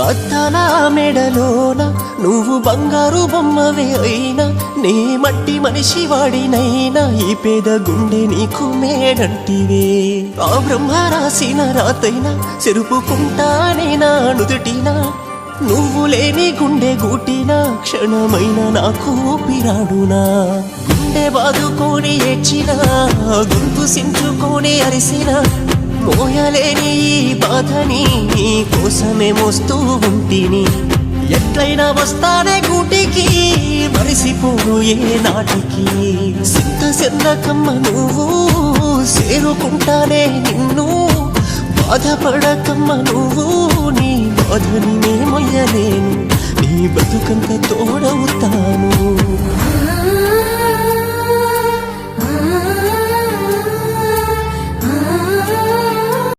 అద్దాల మెడలోన నువ్వు బంగారు బొమ్మవే అయినా నే మట్టి మనిషి వాడినైనా ఈ పేద గుండె నీకు మేడంటివే ఆ బ్రహ్మ రాసిన రాతైనా చెరుపుకుంటానే నా నుదుటినా నువ్వు లేని గుండె గూటిన క్షణమైన నాకు పిరాడునా గుండె బాదుకొని ఏడ్చినా గొంతు సించుకొని అరిసినా మోయలేని ఈ బాధని నీ కోసమే మోస్తూ ఉంటిని ఎట్లయినా వస్తానే గూటికి మరిసిపోను ఏ నాటికి సింత సెందకమ్మ నువ్వు చేరుకుంటానే నిన్ను బాధపడకమ్మ నువ్వు నీ బాధని నే మొయ్యలేను నీ బతుకంత తోడవుతాను